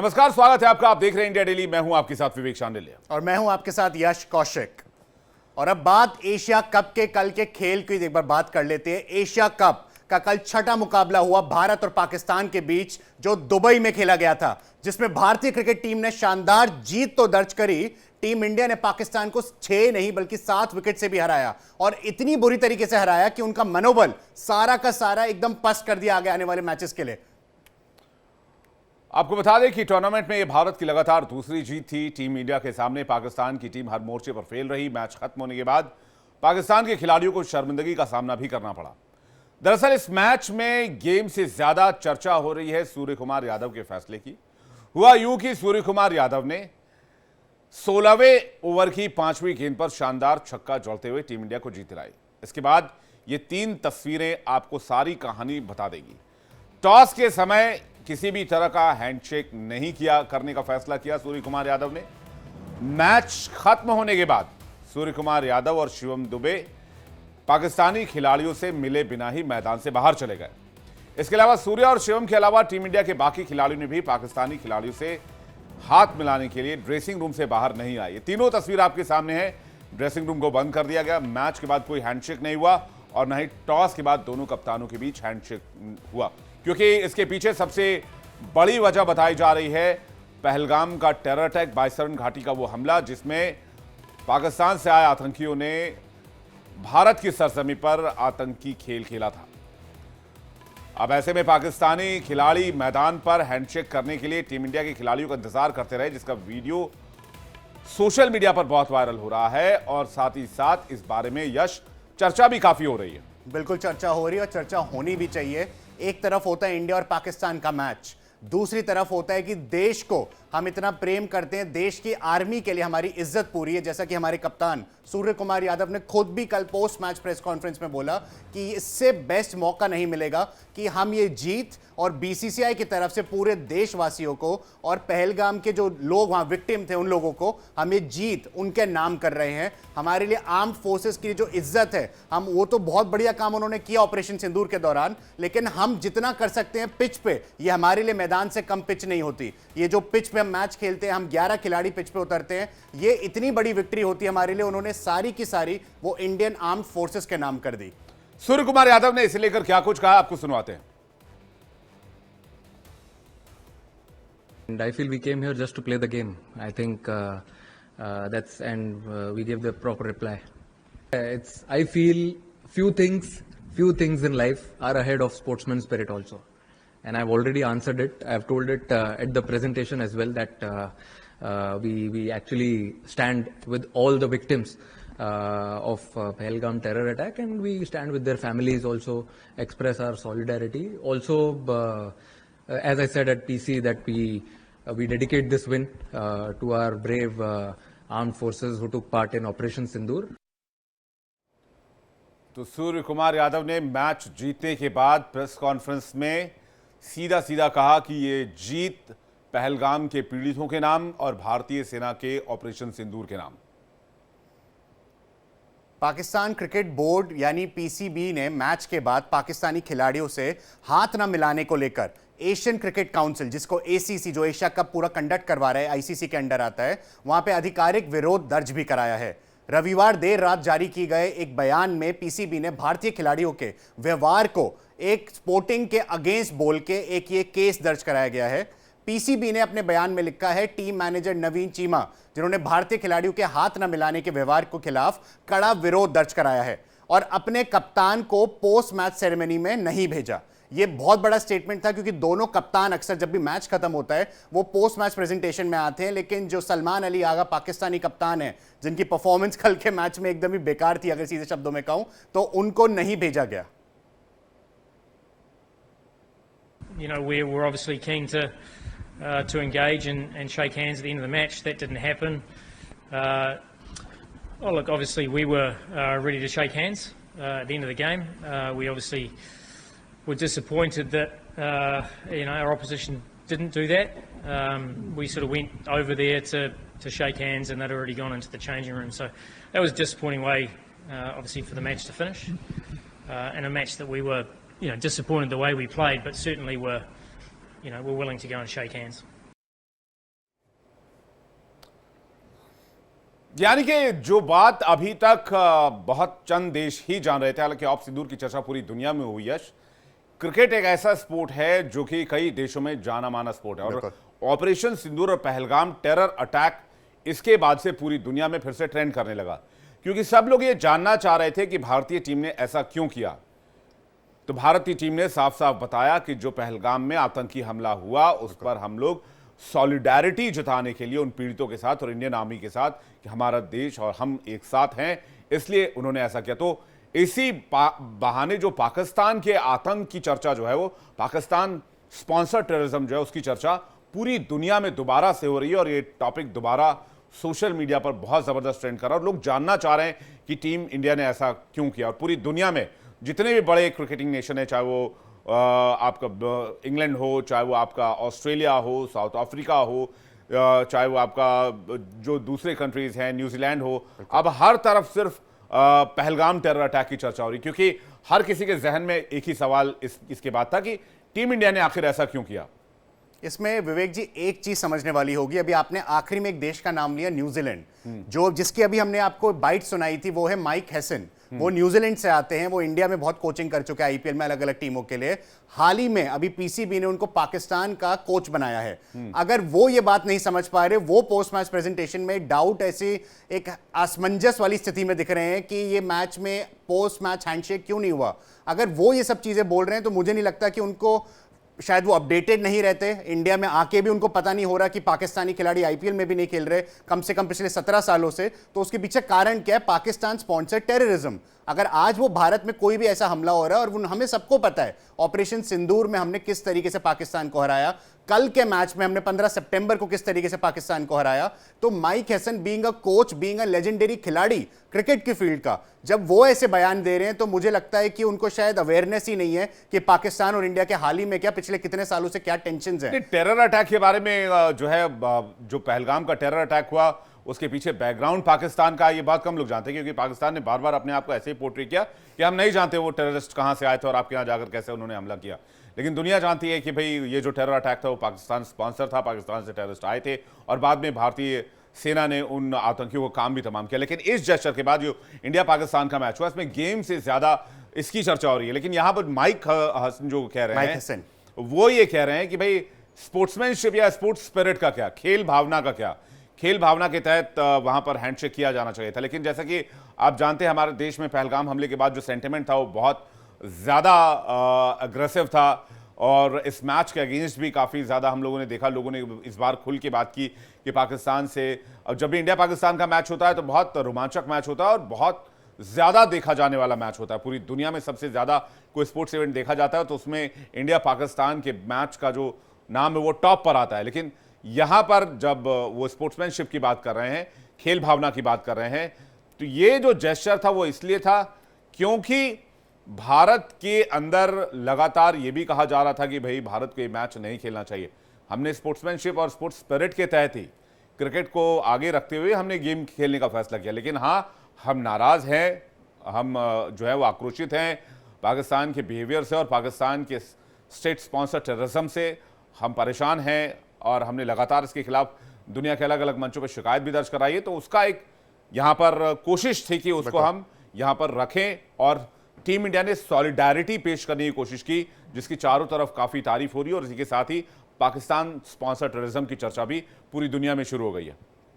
नमस्कार, स्वागत है आपका। आप देख रहे हैं इंडिया डेली। मैं हूं आपके साथ विवेक शांडिल्य और मैं हूं आपके साथ यश कौशिक। और अब बात एशिया कप के कल के खेल की एक बार बात कर लेते हैं। एशिया कप का कल छठा मुकाबला हुआ भारत और पाकिस्तान के बीच, जो दुबई में खेला गया था, जिसमें भारतीय क्रिकेट टीम ने शानदार जीत तो दर्ज करी। टीम इंडिया ने पाकिस्तान को 6 नहीं बल्कि 7 विकेट से भी हराया, और इतनी बुरी तरीके से हराया कि उनका मनोबल सारा का सारा एकदम पस्त कर दिया आगे आने वाले मैचेस के लिए। आपको बता दें कि टूर्नामेंट में यह भारत की लगातार दूसरी जीत थी। टीम इंडिया के सामने पाकिस्तान की टीम हर मोर्चे पर फेल रही। मैच खत्म होने के बाद पाकिस्तान के खिलाड़ियों को शर्मिंदगी का सामना भी करना पड़ा। दरअसल इस मैच में गेम से ज्यादा चर्चा हो रही है सूर्य कुमार यादव के फैसले की। हुआ यूं कि सूर्य कुमार यादव ने 16वें ओवर की 5वीं गेंद पर शानदार छक्का जड़ते हुए टीम इंडिया को जीत दिलाई। इसके बाद ये 3 तस्वीरें आपको सारी कहानी बता देगी। टॉस के समय किसी भी तरह का हैंडशेक नहीं किया करने का फैसला किया सूर्य कुमार यादव ने। मैच खत्म होने के बाद सूर्य कुमार यादव और शिवम दुबे पाकिस्तानी खिलाड़ियों से मिले बिना ही मैदान से बाहर चले गए। इसके अलावा सूर्य और शिवम के अलावा टीम इंडिया के बाकी खिलाड़ियों ने भी पाकिस्तानी खिलाड़ियों से हाथ मिलाने के लिए ड्रेसिंग रूम से बाहर नहीं आए। ये तीनों तस्वीर आपके सामने है। ड्रेसिंग रूम को बंद कर दिया गया। मैच के बाद कोई हैंडशेक नहीं हुआ और न ही टॉस के बाद दोनों कप्तानों के बीच हैंडशेक हुआ, क्योंकि इसके पीछे सबसे बड़ी वजह बताई जा रही है पहलगाम का टेरर अटैक, बाइसरन घाटी का वो हमला, जिसमें पाकिस्तान से आए आतंकियों ने भारत की सरजमी पर आतंकी खेल खेला था। अब ऐसे में पाकिस्तानी खिलाड़ी मैदान पर हैंडशेक करने के लिए टीम इंडिया के खिलाड़ियों का इंतजार करते रहे, जिसका वीडियो सोशल मीडिया पर बहुत वायरल हो रहा है। और साथ ही साथ इस बारे में यश चर्चा भी काफी हो रही है। बिल्कुल चर्चा हो रही है और चर्चा होनी भी चाहिए। एक तरफ होता है इंडिया और पाकिस्तान का मैच, दूसरी तरफ होता है कि देश को हम इतना प्रेम करते हैं, देश की आर्मी के लिए हमारी इज्जत पूरी है। जैसा कि हमारे कप्तान सूर्य कुमार यादव ने खुद भी कल पोस्ट मैच प्रेस कॉन्फ्रेंस में बोला कि इससे बेस्ट मौका नहीं मिलेगा कि हम ये जीत और बीसीसीआई की तरफ से पूरे देशवासियों को और पहलगाम के जो लोग वहां विक्टिम थे उन लोगों को हम ये जीत उनके नाम कर रहे हैं। हमारे लिए आर्म्ड फोर्सेस की जो इज्जत है, हम वो तो बहुत बढ़िया काम उन्होंने किया ऑपरेशन सिंदूर के दौरान, लेकिन हम जितना कर सकते हैं पिच पे, ये हमारे लिए मैदान से कम पिच नहीं होती। ये जो पिच पे हम मैच खेलते हैं, हम 11 खिलाड़ी पिच पे उतरते हैं, ये इतनी बड़ी विक्ट्री होती है हमारे लिए। उन्होंने सारी की सारी वो इंडियन आर्म्ड फोर्सेस के नाम कर दी। सूर्य कुमार यादव ने इसे लेकर क्या कुछ कहा, आपको सुनवाते हैं। And I feel we came here just to play the game. I think we gave the proper reply. I feel few things in life are ahead of sportsman spirit also, and I've already answered it. I've told it at the presentation as well that we actually stand with all the victims of Pahalgam terror attack, and we stand with their families, also express our solidarity. Also, as I said at PC, that we dedicate this win to our brave armed forces who took part in Operation Sindoor. तो सूर्य कुमार यादव ने match जीतने के बाद press conference में सीधा कहा कि ये जीत पहलगाम के पीड़ितों के नाम और भारतीय सेना के ऑपरेशन सिंदूर के नाम। पाकिस्तान क्रिकेट बोर्ड यानी पीसीबी ने मैच के बाद पाकिस्तानी खिलाड़ियों से हाथ न मिलाने को लेकर एशियन क्रिकेट काउंसिल, जिसको एसीसी, जो एशिया कप पूरा कंडक्ट करवा रहा है, आईसीसी के अंडर आता है, वहां पे आधिकारिक विरोध दर्ज भी कराया है। रविवार देर रात जारी की गए एक बयान में पीसीबी ने भारतीय खिलाड़ियों के व्यवहार को एक स्पोर्टिंग के अगेंस्ट बोल के एक ये केस दर्ज कराया गया है। पीसीबी ने अपने बयान में लिखा है, टीम मैनेजर नवीन चीमा, जिन्होंने भारतीय खिलाड़ियों के हाथ न मिलाने के व्यवहार के खिलाफ कड़ा विरोध दर्ज कराया है और अपने कप्तान को पोस्ट मैच सेरेमनी में नहीं भेजा। यह बहुत बड़ा स्टेटमेंट था, क्योंकि दोनों कप्तान अक्सर जब भी मैच खत्म होता है वो पोस्ट मैच प्रेजेंटेशन में आते हैं, लेकिन जो सलमान अली आगा पाकिस्तानी कप्तान है, जिनकी परफॉर्मेंस कल के मैच में एकदम ही बेकार थी अगर सीधे शब्दों में कहूं, तो उनको नहीं भेजा गया। You know, we were obviously keen to engage and shake hands at the end of the match. That didn't happen. Look, obviously we were ready to shake hands at the end of the game. We obviously were disappointed that our opposition didn't do that. We sort of went over there to shake hands, and they'd already gone into the changing room. So that was a disappointing way, obviously, for the match to finish, and a match that we were disappointed the way we played, but certainly were willing to go and shake hands. यानी कि जो बात अभी तक बहुत चंद देश ही जान रहे थे, हालांकि ऑफ सिंदूर की चर्चा पूरी दुनिया में हुई। यश, क्रिकेट एक ऐसा स्पोर्ट है जो कि कई देशों में जाना माना स्पोर्ट है, और ऑपरेशन सिंदूर और पहलगाम टेरर अटैक इसके बाद से पूरी दुनिया में फिर से ट्रेंड करने लगा, क्योंकि सब लोग ये जानना चाह रहे थे कि भारतीय टीम ने ऐसा क्यों किया। तो भारतीय टीम ने साफ साफ बताया कि जो पहलगाम में आतंकी हमला हुआ उस पर हम लोग सॉलिडारिटी जताने के लिए उन पीड़ितों के साथ और इंडियन आर्मी के साथ, कि हमारा देश और हम एक साथ हैं, इसलिए उन्होंने ऐसा किया। तो इसी बहाने जो पाकिस्तान के आतंक की चर्चा जो है, वो पाकिस्तान स्पॉन्सर टेररिज्म जो है उसकी चर्चा पूरी दुनिया में दोबारा से हो रही है, और ये टॉपिक दोबारा सोशल मीडिया पर बहुत जबरदस्त ट्रेंड कर रहा है, और लोग जानना चाह रहे हैं कि टीम इंडिया ने ऐसा क्यों किया। और पूरी दुनिया में जितने भी बड़े क्रिकेटिंग नेशन है, चाहे वो आपका इंग्लैंड हो, चाहे वो आपका ऑस्ट्रेलिया हो, साउथ अफ्रीका हो, चाहे वो आपका जो दूसरे कंट्रीज हैं, न्यूजीलैंड हो, अब हर तरफ सिर्फ पहलगाम टेरर अटैक की चर्चा हो रही, क्योंकि हर किसी के जहन में एक ही सवाल इसके बाद था कि टीम इंडिया ने आखिर ऐसा क्यों किया। इसमें विवेक जी एक चीज समझने वाली होगी, अभी आपने आखिरी में एक देश का नाम लिया, न्यूजीलैंड, जो जिसकी अभी हमने आपको बाइट सुनाई थी, वो है माइक हैसन। वो न्यूजीलैंड से आते हैं, वो इंडिया में बहुत कोचिंग कर चुके हैं आईपीएल में अलग अलग टीमों के लिए। हाल ही में अभी पीसीबी ने उनको पाकिस्तान का कोच बनाया है। अगर वो ये बात नहीं समझ पा रहे, वो पोस्ट मैच प्रेजेंटेशन में डाउट ऐसी एक असमंजस वाली स्थिति में दिख रहे हैं कि ये मैच में पोस्ट मैच हैंडशेक क्यों नहीं हुआ, अगर वो ये सब चीजें बोल रहे हैं तो मुझे नहीं लगता कि उनको, शायद वो अपडेटेड नहीं रहते। इंडिया में आके भी उनको पता नहीं हो रहा कि पाकिस्तानी खिलाड़ी आईपीएल में भी नहीं खेल रहे कम से कम पिछले 17 सालों से। तो उसके पीछे कारण क्या है? Pakistan sponsor terrorism. अगर आज वो भारत में कोई भी ऐसा हमला हो रहा है, और वो हमें सबको पता है ऑपरेशन सिंदूर में हमने किस तरीके से पाकिस्तान को हराया, कल के मैच में हमने 15 सितंबर को किस तरीके से पाकिस्तान को हराया। तो mic Hesson being a coach, being a legendary खिलाड़ी क्रिकेट की फील्ड का, जब वो ऐसे बयान दे रहे हैं तो मुझे लगता है कि उनको शायद अवेयरनेस ही नहीं है कि पाकिस्तान और इंडिया के हाल ही में क्या, पिछले कितने सालों से क्या टेंशंस हैं। टेरर अटैक के बारे में जो है, जो पहलगाम का टेरर अटैक हुआ उसके पीछे बैकग्राउंड पाकिस्तान का, ये बात कम लोग जानते हैं, क्योंकि पाकिस्तान ने बार बार अपने आप को ऐसे ही पोर्ट्रे किया कि हम नहीं जानते वो टेररिस्ट कहां से आए थे और आपके यहां जाकर कैसे उन्होंने हमला किया। लेकिन दुनिया जानती है कि भाई ये जो टेरर अटैक था वो पाकिस्तान स्पॉन्सर था, पाकिस्तान से टेररिस्ट आए थे, और बाद में भारतीय सेना ने उन आतंकियों को काम भी तमाम किया। लेकिन इस जेस्चर के बाद जो इंडिया पाकिस्तान का मैच हुआ, इसमें गेम से ज्यादा इसकी चर्चा हो रही है। लेकिन यहां पर माइक हसन जो कह रहे हैं, वो ये कह रहे हैं कि भाई स्पोर्ट्समैनशिप या स्पोर्ट्स स्पिरिट का क्या, खेल भावना का क्या, खेल भावना के तहत वहां पर हैंडशेक किया जाना चाहिए था। लेकिन जैसा कि आप जानते हैं, हमारे देश में पहलगाम हमले के बाद जो सेंटिमेंट था वो बहुत ज्यादा अग्रेसिव था, और इस मैच के अगेंस्ट भी काफी ज्यादा हम लोगों ने देखा, लोगों ने इस बार खुल के बात की कि पाकिस्तान से, अब जब भी इंडिया पाकिस्तान का मैच होता है तो बहुत रोमांचक मैच होता है और बहुत ज्यादा देखा जाने वाला मैच होता है। पूरी दुनिया में सबसे ज्यादा कोई स्पोर्ट्स इवेंट देखा जाता है तो उसमें इंडिया पाकिस्तान के मैच का जो नाम है वो टॉप पर आता है। लेकिन यहां पर जब वो स्पोर्ट्समैनशिप की बात कर रहे हैं, खेल भावना की बात कर रहे हैं, तो ये जो जेस्चर था वो इसलिए था क्योंकि भारत के अंदर लगातार ये भी कहा जा रहा था कि भाई भारत को ये मैच नहीं खेलना चाहिए। हमने स्पोर्ट्समैनशिप और स्पोर्ट्स स्पिरिट के तहत ही क्रिकेट को आगे रखते हुए हमने गेम खेलने का फैसला किया। लेकिन हाँ, हम नाराज हैं, हम जो है वो आक्रोशित हैं पाकिस्तान के बिहेवियर से और पाकिस्तान के स्टेट स्पॉन्सर टेररिज्म से हम परेशान हैं, और हमने लगातार इसके खिलाफ दुनिया के अलग अलग मंचों पर शिकायत भी दर्ज कराई है। तो उसका एक यहाँ पर कोशिश थी कि उसको हम यहाँ पर रखें, और टीम इंडिया ने सॉलिडारिटी पेश करने की कोशिश की, जिसकी चारों तरफ काफी तारीफ हो रही है, और इसी के साथ ही पाकिस्तान स्पॉन्सर टेररिज्म की चर्चा भी पूरी दुनिया में शुरू हो गई है।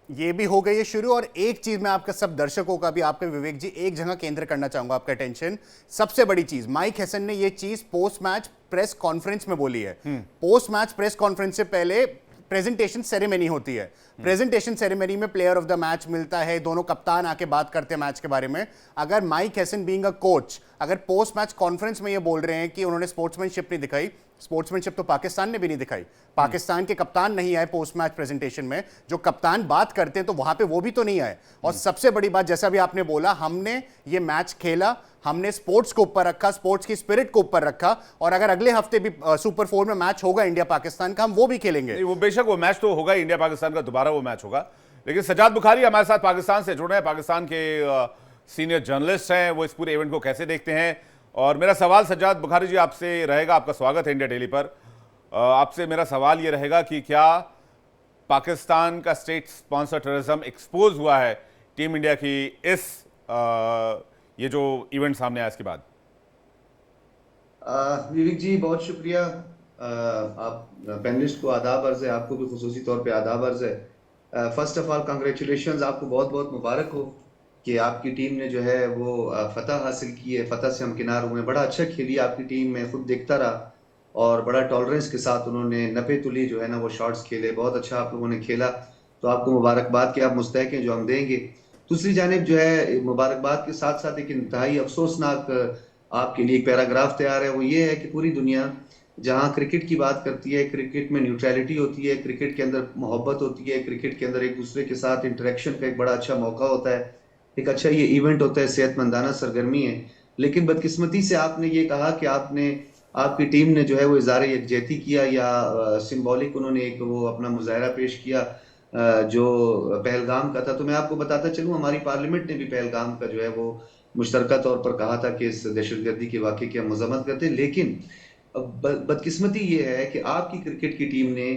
ये भी हो गई है शुरू। और एक चीज मैं आपका सब दर्शकों का भी, आपके विवेक जी, एक जगह केंद्र करना चाहूंगा आपका अटेंशन। सबसे बड़ी चीज, माइक हैसन ने ये चीज पोस्ट मैच प्रेस कॉन्फ्रेंस में बोली है। पोस्ट मैच प्रेस कॉन्फ्रेंस से पहले प्रेजेंटेशन सेरेमनी होती है। प्रेजेंटेशन सेरेमनी में प्लेयर ऑफ द मैच मिलता है, दोनों कप्तान आके बात करते हैं मैच के बारे में। अगर mic Hesson being a coach अगर पोस्ट मैच कॉन्फ्रेंस में ये बोल रहे हैं कि उन्होंने स्पोर्ट्समैनशिप नहीं दिखाई, स्पोर्ट्समैनशिप तो पाकिस्तान ने भी नहीं दिखाई। पाकिस्तान के कप्तान नहीं आए पोस्ट मैच प्रेजेंटेशन में, जो कप्तान बात करते हैं तो वहां पे वो भी तो नहीं आए। और सबसे बड़ी बात, जैसा भी आपने बोला, हमने ये मैच खेला, हमने स्पोर्ट्स को ऊपर रखा, स्पोर्ट्स की स्पिरिट को ऊपर रखा, और अगर अगले हफ्ते भी सुपर 4 में मैच होगा इंडिया पाकिस्तान का, हम वो भी खेलेंगे। वो बेशक वो मैच तो होगा, इंडिया पाकिस्तान का दोबारा वो मैच होगा। लेकिन सज्जाद बुखारी हमारे साथ पाकिस्तान से जुड़ रहे हैं, पाकिस्तान के सीनियर जर्नलिस्ट हैं, वो इस पूरे इवेंट को कैसे देखते हैं। और मेरा सवाल सज्जाद बुखारी जी आपसे रहेगा, आपका स्वागत है इंडिया डेली पर। आपसे मेरा सवाल ये रहेगा कि क्या पाकिस्तान का स्टेट स्पॉन्सर टेररिज्म एक्सपोज हुआ है टीम इंडिया की इस ये जो इवेंट सामने आया इसके बाद? विवेक जी बहुत शुक्रिया। आप पैनलिस्ट को आदाब अर्ज है, आपको भी खुसूसी तौर पे आदाब अर्ज है। फर्स्ट ऑफ ऑल कांग्रेचुलेशंस, आपको बहुत बहुत मुबारक हो कि आपकी टीम ने जो है वो फतह हासिल की है। फतह से हम किनार हुए, बड़ा अच्छा खेली आपकी टीम, में खुद देखता रहा और बड़ा टॉलरेंस के साथ उन्होंने नपे तुली जो है ना वो शॉट्स खेले, बहुत अच्छा आप लोगों ने खेला। तो आपको मुबारकबाद कि आप मुस्तहक हैं जो हम देंगे। दूसरी जानिब जो है मुबारकबाद के साथ साथ एक इंतहाई अफसोसनाक आपके लिए एक पैराग्राफ तैयार है, वो ये है कि पूरी दुनिया जहां क्रिकेट की बात करती है, क्रिकेट में न्यूट्रलिटी होती है, क्रिकेट के अंदर मोहब्बत होती है, क्रिकेट के अंदर एक दूसरे के साथ इंटरेक्शन का एक बड़ा अच्छा मौका होता है, एक अच्छा ये इवेंट होता है, सेहतमंदाना सरगर्मी है। लेकिन बदकिस्मती से आपने ये कहा कि आपकी टीम ने जो है वो इज़हार यकजहती किया या सिंबॉलिक उन्होंने एक वो अपना मुजाहरा पेश किया जो पहलगाम का था। तो मैं आपको बताता चलूँ, हमारी पार्लियामेंट ने भी पहलगाम का जो है वो मुश्तरका तौर पर कहा था कि इस दहशतगर्दी के वाक़े की हम मज़म्मत करते हैं। लेकिन बदकिस्मती ये है कि आपकी क्रिकेट की टीम ने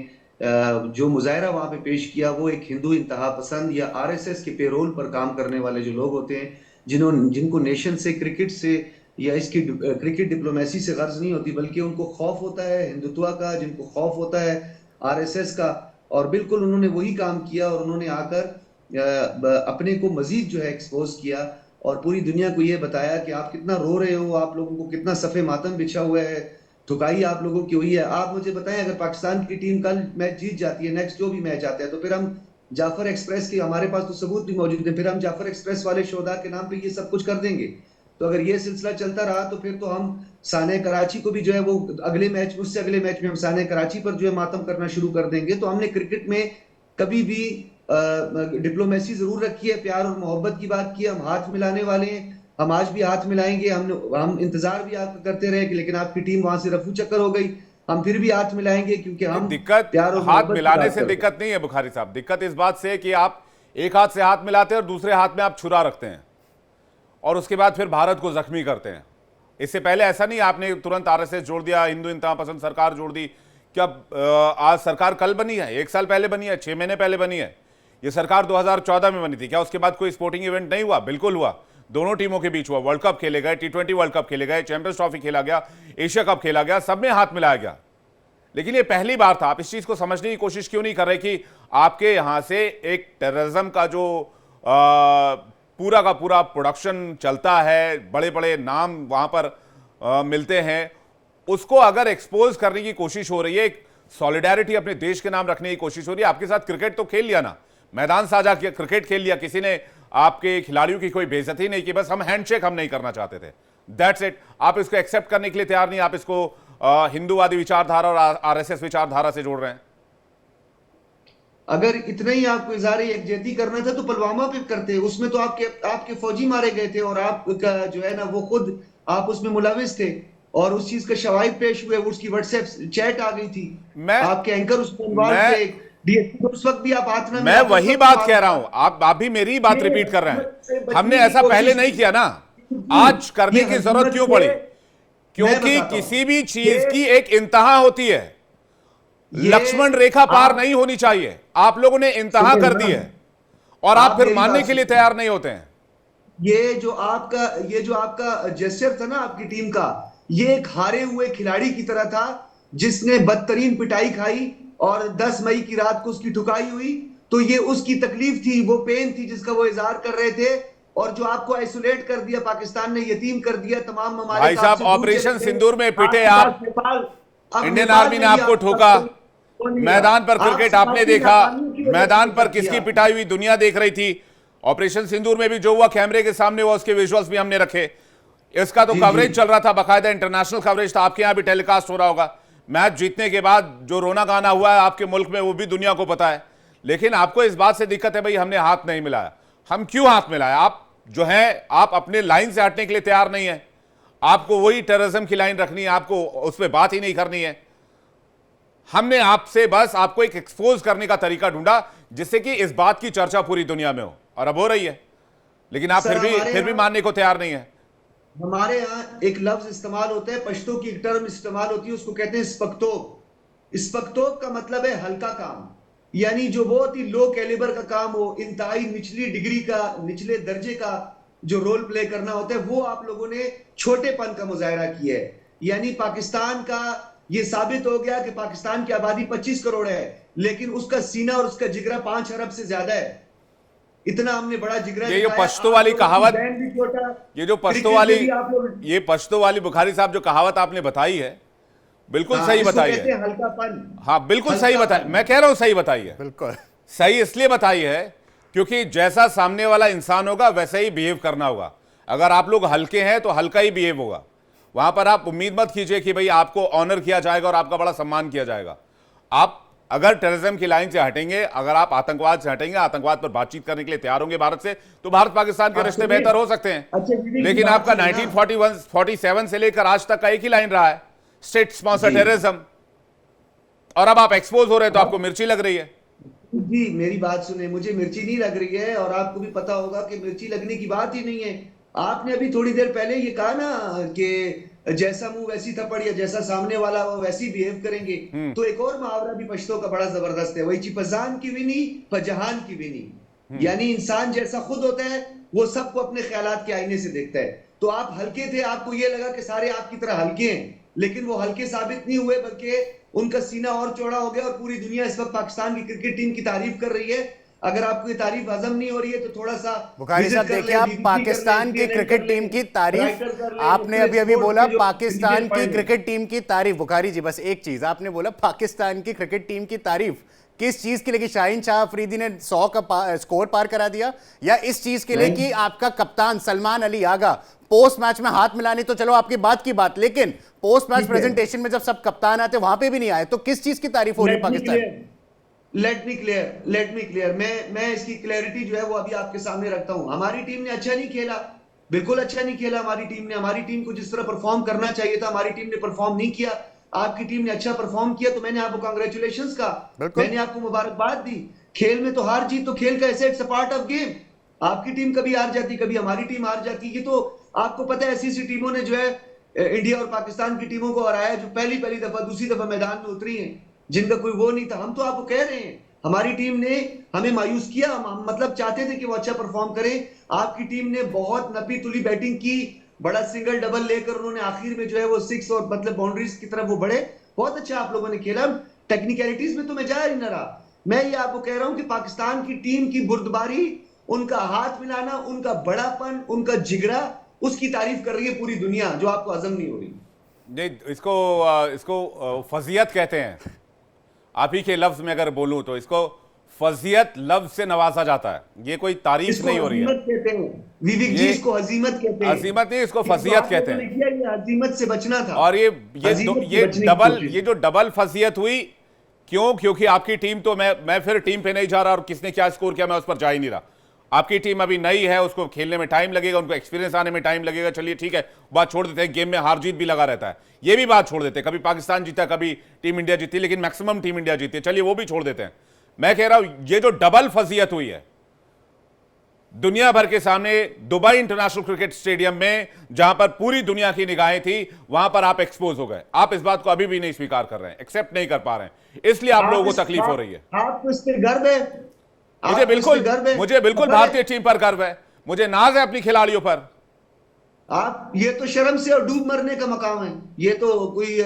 जो मुजाहरा वहां पे पेश किया वो एक हिंदू इंतहा पसंद या आरएसएस के पेरोल पर काम करने वाले जो लोग होते हैं, जिनको नेशन से, क्रिकेट से या इसकी क्रिकेट डिप्लोमेसी से गर्ज नहीं होती, बल्कि उनको खौफ होता है हिंदुत्व का, जिनको खौफ होता है आरएसएस का। और बिल्कुल उन्होंने वही काम किया और उन्होंने आकर अपने को मजीद जो है एक्सपोज किया और पूरी दुनिया को ये बताया कि आप कितना रो रहे हो, आप लोगों को कितना सफ़े मातम बिछा हुआ है, ठुकाई आप लोगों की हुई है। आप मुझे बताएं, अगर पाकिस्तान की टीम कल मैच जीत जाती है, नेक्स्ट जो भी मैच आता है, तो फिर हम जाफर एक्सप्रेस के, हमारे पास तो सबूत भी मौजूद है, फिर हम जाफर एक्सप्रेस वाले शोधा के नाम पे ये सब कुछ कर देंगे। तो अगर ये सिलसिला चलता रहा तो फिर तो हम साने कराची को भी जो है वो अगले मैच, उससे अगले मैच में हम साने कराची पर जो है मातम करना शुरू कर देंगे। तो हमने क्रिकेट में कभी भी डिप्लोमेसी जरूर रखी है, प्यार और मोहब्बत की बात की, हम हाथ मिलाने वाले हैं, हम आज भी हाथ मिलाएंगे। हम इंतजार भी आपका करते रहे, लेकिन आपकी टीम वहां से रफू चक्कर हो गई, हम फिर भी हाथ मिलाएंगे क्योंकि हम दिक्कत प्यार और हाथ मिलाने से दिक्कत नहीं है बुखारी साहब, दिक्कत इस बात से कि आप एक हाथ से हाथ मिलाते हैं और दूसरे हाथ में आप छुरा रखते हैं और उसके बाद फिर भारत को जख्मी करते हैं। इससे पहले ऐसा नहीं आपने तुरंत आरएसएस जोड़ दिया, हिंदू इंतहा पसंद सरकार जोड़ दी। क्या आज सरकार कल बनी है? 1 साल पहले बनी है, 6 महीने पहले बनी है। ये सरकार 2014 में बनी थी। क्या उसके बाद कोई स्पोर्टिंग इवेंट नहीं हुआ? बिल्कुल हुआ, दोनों टीमों के बीच हुआ। वर्ल्ड कप खेले गए, T20 वर्ल्ड कप खेले गए, चैंपियंस ट्रॉफी खेला गया, एशिया कप खेला गया, सब में हाथ मिलाया गया। लेकिन ये पहली बार था। आप इस चीज को समझने की कोशिश क्यों नहीं कर रहे कि आपके यहां से एक टेररिज्म का जो पूरा का पूरा प्रोडक्शन चलता है, बड़े बड़े नाम वहां पर मिलते हैं, उसको अगर एक्सपोज करने की कोशिश हो रही है, एक सॉलिडारिटी अपने देश के नाम रखने की कोशिश हो रही है। आपके साथ क्रिकेट तो खेल लिया ना, मैदान साझा किया, क्रिकेट खेल लिया, किसी ने आपके खिलाड़ियों की कोई बेइज्जती नहीं की, बस हम हैंडशेक हम नहीं करना चाहते थे, दैट्स इट। आप इसको एक्सेप्ट करने के लिए तैयार नहीं, आप इसको हिंदूवादी विचारधारा और आरएसएस विचारधारा से जोड़ रहे हैं। अगर इतना ही आपको इज़हार यकजहती करना था तो पुलवामा पे करते, उसमें तो आपके फौजी मारे गए थे और आपका जो है ना वो खुद आप उसमें मुलविस थे और उस चीज का शवाहिद पेश हुए, उसकी व्हाट्सएप चैट आ गई थी, आपके एंकर उसमें इन्वॉल्व थे, उस वक्त भी आप हाथ ना। मैं वही बात कह रहा हूं, आप भी मेरी बात रिपीट कर रहे हैं। हमने ऐसा पहले नहीं किया ना, आज करने की जरूरत क्यों पड़ी? क्योंकि किसी भी चीज की एक इंतहा होती है, लक्ष्मण रेखा पार नहीं होनी चाहिए। आप लोगों ने इंतहा कर दी है और आप फिर मानने के लिए तैयार नहीं होते हैं। ये जो आपका जेस्चर था ना आपकी टीम का, ये एक हारे हुए खिलाड़ी की तरह था जिसने बदतरीन पिटाई खाई और 10 मई की रात को उसकी ठुकाई हुई। तो ये उसकी तकलीफ थी, वो पेन थी जिसका वो इजहार कर रहे थे। और जो आपको आइसोलेट कर दिया पाकिस्तान ने, यतीम कर दिया तमाम ममालिक। भाई साहब, ऑपरेशन सिंदूर में पिटे आप, इंडियन आर्मी ने आपको ठोका, मैदान पर क्रिकेट आपने देखा, मैदान पर किसकी पिटाई हुई दुनिया देख रही थी। ऑपरेशन सिंदूर में भी जो हुआ कैमरे के सामने हुआ, उसके विजुअल्स भी हमने रखे। इसका तो कवरेज चल रहा था, बाकायदा इंटरनेशनल कवरेज था, आपके यहां भी टेलीकास्ट हो रहा होगा। मैच जीतने के बाद जो रोना गाना हुआ है आपके मुल्क में, वो भी दुनिया को पता है। लेकिन आपको इस बात से दिक्कत है, भाई हमने हाथ नहीं मिलाया। हम क्यों हाथ मिलाया? आप जो है, आप अपने लाइन से हटने के लिए तैयार नहीं है, आपको वही टेररिज्म की लाइन रखनी है, आपको उस पर बात ही नहीं करनी है। हमने आपसे बस आपको एक एक्सपोज करने का तरीका ढूंढा जिससे कि इस बात की चर्चा पूरी दुनिया में हो, और अब हो रही है। लेकिन आप फिर भी मानने को तैयार नहीं है। हमारे यहाँ एक लफ्ज इस्तेमाल होता है, पश्तो की टर्म इस्तेमाल होती है, उसको कहते हैं स्पक्तोब। स्पक्तोब का मतलब है हल्का काम। यानी जो बहुत ही लो कैलिबर का काम हो, इंतहाई निचली डिग्री का, निचले दर्जे का जो रोल प्ले करना होता है, वो आप लोगों ने छोटेपन का मुजाहरा किया है। यानी पाकिस्तान का ये साबित हो गया कि पाकिस्तान की आबादी 25 करोड़ है, लेकिन उसका सीना और उसका जिगरा 5 अरब से ज्यादा है। इतना हमने बड़ा जिगरा ये जो दिखाया। पश्तो वाली आप लोगों की कहावत, बहन भी छोटा, ये जो पश्तो क्रिकेट वाली, में भी आप लोग, ये पश्तो वाली बुखारी साहब जो कहावत आपने बताई है, बिल्कुल हाँ, सही इसको बताई कहते है। हैं हल्कापन। हाँ बिल्कुल सही हल्कापन। बताई, मैं कह रहा हूं सही बताई है। बिल्कुल सही इसलिए बताई है क्योंकि जैसा सामने वाला इंसान होगा वैसे ही बिहेव करना होगा। अगर आप लोग हल्के हैं तो हल्का ही बिहेव होगा। वहां पर आप उम्मीद मत कीजिए कि भाई आपको ऑनर किया जाएगा और आपका बड़ा सम्मान किया जाएगा। आप अगर टेररिज्म की लाइन से हटेंगे, अगर आप आतंकवाद से हटेंगे, आतंकवाद पर बातचीत करने के लिए तैयार होंगे भारत से, तो भारत पाकिस्तान के रिश्ते बेहतर हो सकते हैं। अच्छा, विवेक, लेकिन बात आपका सुनिए ना। 1947 से लेकर आज तक का एक ही लाइन रहा है, स्टेट स्पॉन्सर टेररिज्म। और अब आप एक्सपोज हो रहे हैं तो आपको मिर्ची लग रही है। जी, मेरी बात सुने, मुझे मिर्ची नहीं लग रही है, और आपको भी पता होगा कि मिर्ची लगने की बात ही नहीं है। आपने अभी थोड़ी देर पहले ये कहा ना कि जैसा मुंह वैसी थप्पड़, या जैसा सामने वाला वो वैसी बिहेव करेंगे। तो एक और मुहावरा भी पश्तो का बड़ा जबरदस्त है, वही चिपजान की विनी फजहान की विनी। यानी इंसान जैसा खुद होता है वो सबको अपने ख्यालात के आईने से देखता है। तो आप हल्के थे, आपको ये लगा कि सारे आपकी तरह हल्के हैं, लेकिन वो हल्के साबित नहीं हुए, बल्कि उनका सीना और चौड़ा हो गया। और पूरी दुनिया इस वक्त पाकिस्तान की क्रिकेट टीम की तारीफ कर रही है। अगर आपको ये तारीफ हजम नहीं हो रही है तो थोड़ा सा बुखारी विजिट साहब कर देखिए, लें, आप BBC पाकिस्तान कर की लें, क्रिकेट CNN टीम की कर तारीफ, राइटर कर लें, आपने उसमें अभी स्पोर्ट्स बोला के जो पाकिस्तान डिटेल की पढ़ लें। क्रिकेट टीम की तारीफ। बुखारी जी बस एक चीज आपने बोला, पाकिस्तान की क्रिकेट टीम की तारीफ किस चीज के लिए? कि शाहीन शाह अफरीदी ने 100 का स्कोर पार करा दिया, या इस चीज के लिए नहीं। कि आपका कप्तान सलमान अली आगा पोस्ट मैच में हाथ मिलाने, तो चलो आपकी बात की बात, लेकिन पोस्ट मैच ठीक है। प्रेजेंटेशन में जब सब कप्तान आते वहां पे भी नहीं आए, तो किस चीज की तारीफ हो रही है पाकिस्तान? लेट मी क्लियर, मैं इसकी क्लैरिटी जो है वो अभी आपके सामने रखता हूं। हमारी टीम ने अच्छा नहीं खेला, बिल्कुल अच्छा नहीं खेला हमारी टीम ने। हमारी टीम को जिस तरह परफॉर्म करना चाहिए था, हमारी टीम ने परफॉर्म नहीं किया। आपकी टीम ने अच्छा परफॉर्म किया, तो मैंने आपको कांग्रेचुलेशंस कहा, मैंने आपको मुबारकबाद दी। खेल में तो हार जीत तो खेल का ऐसे, it's a part of game. आपकी टीम कभी हार जाती, कभी हमारी टीम हार जाती। ये तो आपको पता है, ऐसी टीमों ने जो है इंडिया और पाकिस्तान की टीमों को हराया, जो पहली दफा, दूसरी दफा मैदान में उतरी है, जिनका कोई वो नहीं था। हम तो आपको कह रहे हैं, हमारी टीम ने हमें मायूस किया। हम मतलब चाहते थे कि वो अच्छा परफॉर्म करे। आपकी टीम ने बहुत नपी तुली बैटिंग की, बड़ा सिंगल डबल लेकर उन्होंने आखिर में जो है वो 6 और मतलब बाउंड्रीज की तरफ वो बढ़े। बहुत अच्छा आप लोगों ने खेला। टेक्निकलिटीज में तो मैं जा ही ना रहा। मैं ये आपको कह रहा हूं कि पाकिस्तान की टीम की बुर्दबारी, उनका हाथ मिलाना, उनका बड़ापन, उनका जिगरा, उसकी तारीफ कर रही है पूरी दुनिया, जो आपको हजम नहीं हो रही। नहीं, इसको फजीयत कहते हैं। आप ही के लफ्ज में अगर बोलूं तो इसको फजीयत लफ्ज से नवाजा जाता है। ये कोई तारीफ इसको नहीं हो रही है। हजीमत कहते हैं विवेक जी, ये इसको हजीमत कहते हैं। अजीमत नहीं, इसको इसको फजीयत आप कहते लोगों ने हैं। किया, ये हजीमत से बचना था। और हजीमत से बचने की कोशिश। ये जो डबल फजीयत हुई, क्यों? क्योंकि आपकी टीम तो मैं फिर टीम पे नहीं जा रहा, और किसने क्या स्कोर किया मैं उस पर जा ही नहीं रहा। आपकी टीम अभी नई है, उसको खेलने में टाइम लगेगा, उनको एक्सपीरियंस आने में टाइम लगेगा। चलिए ठीक है, बात छोड़ देते हैं। गेम में हार जीत भी लगा रहता है, ये भी बात छोड़ देते हैं। कभी पाकिस्तान जीता, कभी टीम इंडिया जीती, लेकिन मैक्सिमम टीम इंडिया जीती है। चलिए वो भी छोड़ देते हैं। मैं कह रहा हूं ये जो डबल फजीयत हुई है दुनिया भर के सामने, दुबई इंटरनेशनल क्रिकेट स्टेडियम में, जहां पर पूरी दुनिया की निगाहें थी, वहां पर आप एक्सपोज हो गए। आप इस बात को अभी भी नहीं स्वीकार कर रहे हैं, एक्सेप्ट नहीं कर पा रहे हैं, इसलिए आप लोगों को तकलीफ हो रही है। आपको इस पर गर्व है? मुझे बिल्कुल भारतीय टीम पर गर्व है, मुझे नाज है अपनी खिलाड़ियों पर। आप, ये तो शर्म से और डूब मरने का मकाम है। ये तो कोई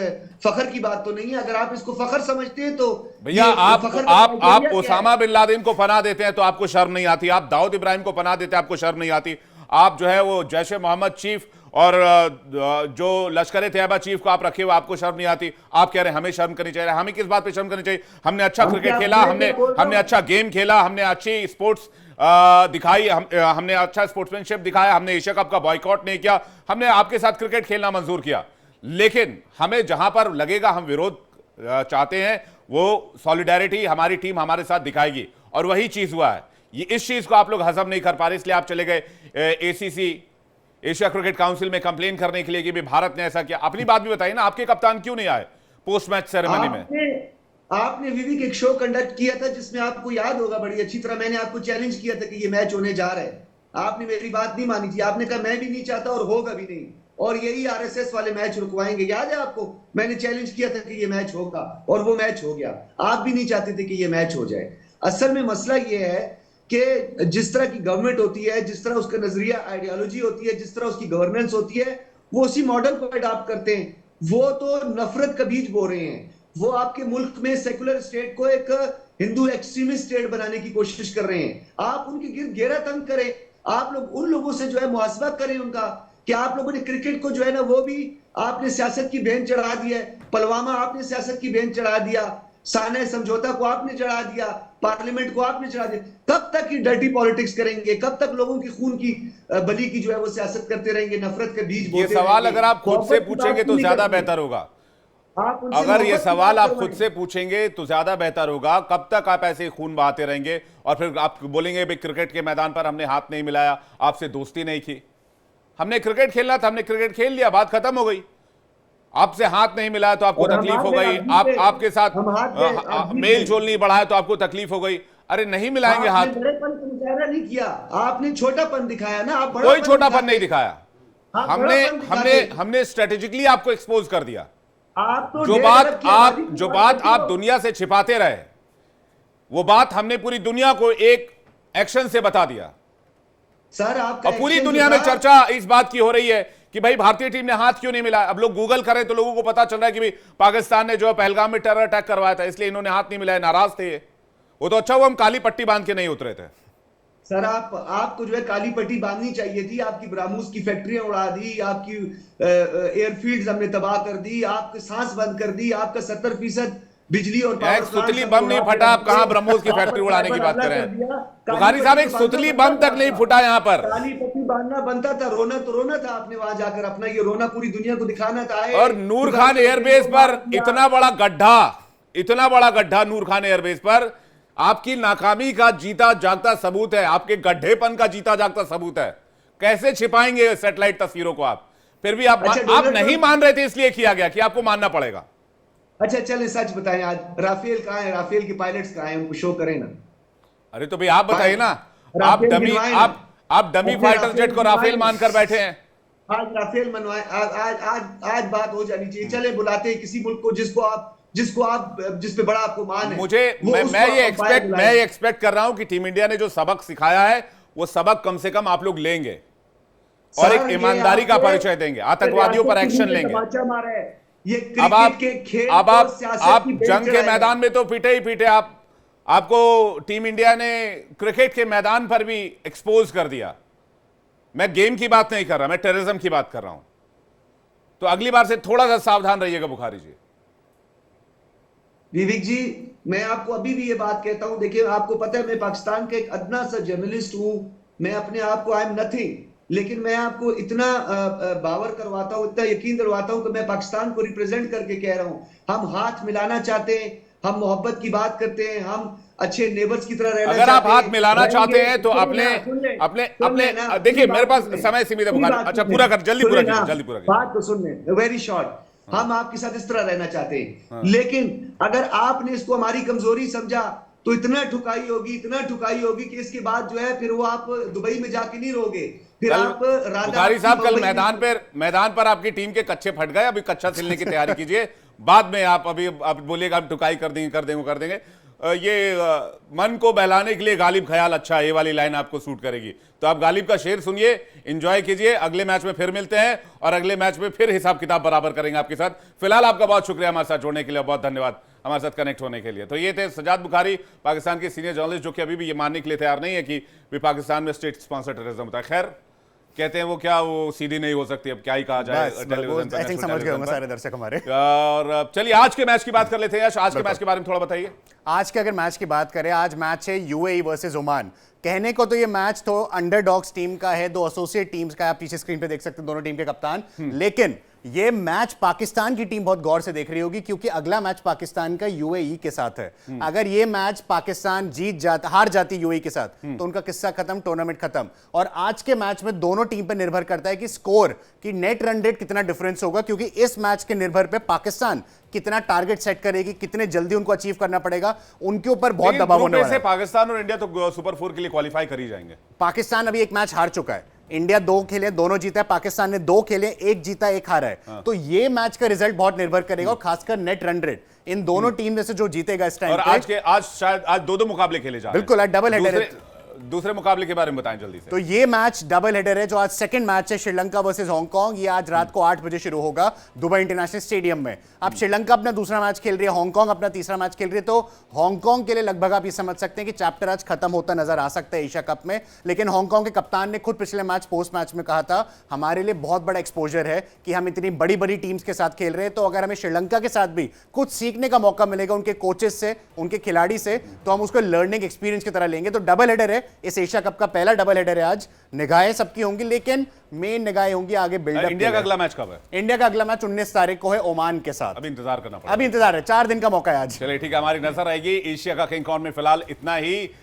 फखर की बात तो नहीं है। अगर आप इसको फखर समझते हैं तो भैया, ये आप फखर का क्राइटेरिया क्या है? ओसामा बिन लादेन को पनाह देते हैं तो आपको शर्म नहीं आती। आप दाऊद इब्राहिम को पनाह देते हैं, आपको शर्म नहीं आती। आप जो है वो जैश-ए मोहम्मद चीफ और जो लश्कर तैयबा चीफ को आप रखे हुए, आपको शर्म नहीं आती। आप कह रहे हैं हमें शर्म करनी चाहिए। हमें किस बात पे शर्म करनी चाहिए? हमने अच्छा क्रिकेट खेला, हमने अच्छा गेम खेला, हमने अच्छी स्पोर्ट्स दिखाई, हमने अच्छा स्पोर्ट्समैनशिप दिखाया, हमने एशिया कप का बॉयकॉट नहीं किया, हमने आपके साथ क्रिकेट खेलना मंजूर किया। लेकिन हमें जहां पर लगेगा हम विरोध चाहते हैं, वो सॉलिडेरिटी हमारी टीम हमारे साथ दिखाएगी, और वही चीज हुआ है। ये इस चीज को आप लोग हजम नहीं कर पा रहे, इसलिए आप चले गए एसीसी, एशिया क्रिकेट काउंसिल में कंप्लेन करने के लिए कि भी भारत ने ऐसा किया। अपनी बात भी बताइए ना, आपके कप्तान क्यों नहीं आए पोस्ट मैच सेरेमनी में? आपने विवेक एक शो कंडक्ट किया था जिसमें आपको याद होगा बड़ी अच्छी तरह, मैंने आपको चैलेंज किया था कि ये मैच होने जा रहा है। आपने मेरी बात नहीं मानी थी। आपने कहा मैं भी नहीं चाहता और होगा भी नहीं, और यही आरएसएस वाले मैच रुकवाएंगे। याद है आपको? मैंने चैलेंज किया था कि ये मैच होगा, और वो मैच हो गया। आप भी नहीं चाहते थे कि ये मैच हो जाए। असल में मसला ये है कि जिस तरह की गवर्नमेंट होती है, जिस तरह उसका नजरिया आइडियोलॉजी होती है, जिस तरह उसकी गवर्नेंस होती है, वो उसी मॉडल को अडॉप्ट करते हैं। वो तो नफरत का बीज बो रहे हैं। वो आपके मुल्क में सेकुलर स्टेट को एक हिंदू एक्सट्रीमिस्ट स्टेट बनाने की कोशिश कर रहे हैं। आप उनके गिर्द घेरा तंग करें, आप लोग उन लोगों से जो है मुहासबा करें उनका, कि आप लोगों ने क्रिकेट को जो है ना वो भी आपने सियासत की बेंच चढ़ा दी है। पुलवामा आपने सियासत की बेंच चढ़ा दिया, साने समझौता को आपने चढ़ा दिया, पार्लियामेंट को आपने चढ़ा दिया। कब तक ये डर्टी पॉलिटिक्स करेंगे? कब तक लोगों की खून की बली की जो है वो सियासत करते रहेंगे, नफरत के बीज ये बोते सवाल रहेंगे? अगर आप खुद से मोहब्बत की पूछेंगे बात तो नहीं ज्यादा करनी। बेहतर होगा। आप उनसे अगर ये मोहब्बत की सवाल बात आप खुद करवाएं। से पूछेंगे तो ज्यादा बेहतर होगा। कब तक आप ऐसे खून बहाते रहेंगे और फिर आप बोलेंगे भाई क्रिकेट के मैदान पर हमने हाथ नहीं मिलाया, आपसे दोस्ती नहीं की। हमने क्रिकेट खेलना था, हमने क्रिकेट खेल लिया, बात खत्म हो गई। आपसे हाथ नहीं मिला तो आपको और हम तकलीफ हाथ हो गए, गई, आप आप जीते। आपके साथ हम हाथ गए, आप जीत मेल गए। जोल नहीं बढ़ाया तो आपको तकलीफ हो गई। अरे नहीं मिलाएंगे हाथ। आपने बड़ेपन का मुजाहरा नहीं किया, आपने छोटापन दिखाया ना। आप कोई छोटापन नहीं दिखाया। आप हमने बड़ापन हमने दिखाते। हमने स्ट्रेटेजिकली आपको एक्सपोज कर दिया। आप तो जो डेढ़ बात अरब की आप आबादी की जो बात बात करते आप हो। दुनिया से छिपाते रहे, वो बात हमने पूरी दुनिया को एक एक्शन से बता दिया। सर आपका और पूरी एक्शन दुनिया जो में था, चर्चा इस बात की हो रही है कि भाई भारतीय टीम ने हाथ क्यों नहीं मिलाया। अब लोग गूगल करें तो लोगों को पता चल रहा है कि भाई पाकिस्तान ने जो है पहलगाम में टेरर अटैक करवाया था, इसलिए इन्होंने हाथ नहीं मिलाया, नाराज थे ये। वो तो अच्छा वो हम काली पट्टी बांध के नहीं उतरे थे। सर आपको जो है काली पट्टी बांधनी चाहिए थी। आपकी ब्राह्मूस की फैक्ट्रियां उड़ा दी, आपकी एयरफील्ड्स हमने तबाह कर दी, आपकी सांस बंद कर दी, आपका 70% बिजली और पावर एक सुतली बम नहीं फटा, आप कहां ब्रह्मोस की फैक्ट्री उड़ाने की बात कर रहे हैं? बुखारी साहब, एक सुतली बम तक नहीं फुटा यहां पर। काली पट्टी बांधना बनता था, रोना तो रोना था आपने वहां जाकर, अपना ये रोना पूरी दुनिया को दिखाना था। और नूर खान एयरबेस पर इतना बड़ा गड्ढा नूर खान एयरबेस पर आपकी नाकामी का जीता जागता सबूत है, आपके गड्ढेपन का जीता जागता सबूत है। कैसे छिपाएंगे सैटेलाइट तस्वीरों को आप? फिर भी आप नहीं मान रहे थे, इसलिए किया गया कि आपको मानना पड़ेगा। अच्छा चले सच बताएं, आज राफेल कहां है? राफेल के पायलट्स कहां हैं? उनको शो करें ना। अरे तो भाई आप बताइए ना, आप राफेल डमी गिनवाएं ना। आप डमी अपने फाइटर राफेल जेट को राफेल गिनवाएं। मानकर बैठे हैं। आज राफेल मनवाए, आज बात हो जानी चाहिए। चले बुलाते हैं किसी मुल्क को जिस पे बड़ा आपको मान है। मैं ये एक्सपेक्ट कर रहा हूं कि टीम इंडिया ने जो सबक सिखाया है वो सबक कम से कम आप लोग लेंगे और एक ईमानदारी का परिचय देंगे, आतंकवादियों पर एक्शन लेंगे। ये अब आप क्रिकेट के खेल अब को आप सियासत आप की बेंच जंग के चढ़ाएगा। मैदान में तो पीटे ही पीटे। आपको टीम इंडिया ने क्रिकेट के मैदान पर भी एक्सपोज कर दिया। मैं गेम की बात नहीं कर रहा, मैं टेररिज्म की बात कर रहा हूं। तो अगली बार से थोड़ा सा सावधान रहिएगा बुखारी जी। विवेक जी, मैं आपको अभी भी ये बात कहता हूं, देखिए आपको पता है मैं पाकिस्तान का एक अदना सा जर्नलिस्ट हूं। मैं अपने आप को आई एम नथिंग, लेकिन मैं आपको इतना बावर करवाता हूं, इतना यकीन दिलवाता हूं कि मैं पाकिस्तान को रिप्रेजेंट करके कह रहा हूं। हम हाथ मिलाना चाहते हैं, हम मोहब्बत की बात करते हैं, हम अच्छे नेबर्स की तरह रहना चाहते हैं। अगर आप हाथ मिलाना चाहते हैं तो अपने देखिए, मेरे पास समय सीमित है बुखारी। अच्छा पूरा कर, जल्दी पूरा कीजिए। बात तो सुन ले, वेरी शॉर्ट। हम आपके साथ इस तरह रहना चाहते हैं, लेकिन अगर आपने इसको हमारी कमजोरी समझा तो इतना ठुकाई होगी कि इसके बाद जो है फिर वो आप दुबई में जाके नहीं रहोगे। फिर आप बुखारी साहब कल मैदान पर आपकी टीम के कच्चे फट गए। अभी कच्चा सिलने की तैयारी कीजिए, बाद में आप बोलिएगा आप ठुकाई कर देंगे। ये मन को बहलाने के लिए गालिब ख्याल अच्छा है, ये वाली लाइन आपको सूट करेगी। तो आप गालिब का शेर सुनिए, एंजॉय कीजिए। अगले मैच में फिर मिलते हैं और अगले मैच में फिर हिसाब किताब बराबर करेंगे आपके साथ। फिलहाल आपका बहुत शुक्रिया हमारे साथ जुड़ने के लिए, बहुत धन्यवाद हमारे साथ कनेक्ट होने के लिए। तो ये थे सजाद बुखारी, पाकिस्तान के सीनियर जर्नलिस्ट, जो कि अभी भी ये मानने के लिए तैयार नहीं है कि भी पाकिस्तान में स्टेट स्पॉन्सर टेररिज्म होता है। खैर कहते हैं वो सीधी नहीं हो सकती, अब क्या ही कहा जाए टेलीविजन पर, समझ गए होंगे सारे दर्शक हमारे। और चलिए आज के मैच की बात कर लेते हैं। आज के मैच के बारे में थोड़ा बताइए। आज के अगर मैच की बात करें, आज मैच है यूएई वर्सेस ओमान। कहने को तो ये मैच तो अंडरडॉग्स टीम का है, दो एसोसिएट टीम्स का, आप पीछे स्क्रीन पे देख सकते हैं दोनों टीम के कप्तान। लेकिन ये मैच पाकिस्तान की टीम बहुत गौर से देख रही होगी, क्योंकि अगला मैच पाकिस्तान का यूएई के साथ है। अगर ये मैच पाकिस्तान हार जाती यूएई के साथ, तो उनका किस्सा खत्म, टूर्नामेंट खत्म। और आज के मैच में दोनों टीम पर निर्भर करता है कि स्कोर की नेट रन रेट कितना डिफरेंस होगा, क्योंकि इस मैच के निर्भर पे पाकिस्तान कितना टारगेट सेट करेगी, कितने जल्दी उनको अचीव करना पड़ेगा, उनके ऊपर बहुत दबाव होने वाला है। पाकिस्तान और इंडिया तो सुपर 4 के लिए क्वालिफाई कर ही जाएंगे। पाकिस्तान अभी एक मैच हार चुका है, इंडिया 2 खेले, दोनों जीता है, पाकिस्तान ने 2 खेले, 1 जीता 1 हारा है। तो ये मैच का रिजल्ट बहुत निर्भर करेगा, और खासकर नेट रन रेट इन दोनों टीम में से जो जीतेगा इस टाइम और आज शायद आज 2-2 मुकाबले खेले जा रहे हैं। बिल्कुल, आज डबल हेडर है। दूसरे मुकाबले के बारे में बताएं जल्दी से। तो ये मैच डबल हेडर है, जो आज सेकंड मैच है श्रीलंका वर्सेस हांगकांग। ये आज रात को 8 बजे शुरू होगा दुबई इंटरनेशनल स्टेडियम में। अब श्रीलंका अपना दूसरा मैच खेल रही है, हांगकांग अपना तीसरा मैच खेल रही है। तो हांगकांग के लिए लगभग आप ये समझ सकते हैं कि चैप्टर आज खत्म होता नजर आ सकता है एशिया कप में। लेकिन हांगकांग के कप्तान ने खुद पिछले मैच पोस्ट मैच में कहा था, हमारे लिए बहुत बड़ा एक्सपोजर है कि हम इतनी बड़ी बड़ी टीम्स के साथ खेल रहे हैं। तो अगर हमें श्रीलंका के साथ भी कुछ सीखने का मौका मिलेगा उनके कोचेस से, उनके खिलाड़ी से, तो हम उसको लर्निंग एक्सपीरियंस की तरह लेंगे। तो डबल हेडर है, इस एशिया कप का पहला डबल हेडर है आज। निगाहें सबकी होंगी, लेकिन मेन निगाहें होंगी आगे बिल्डअप। इंडिया का अगला मैच कब है? इंडिया का अगला मैच 19 तारीख को है ओमान के साथ। अभी इंतजार करना पड़ेगा। अभी इंतजार है, 4 दिन का मौका है आज। चलिए ठीक है, हमारी नजर आएगी एशिया का किंग कॉन में फिलहाल इतना ही।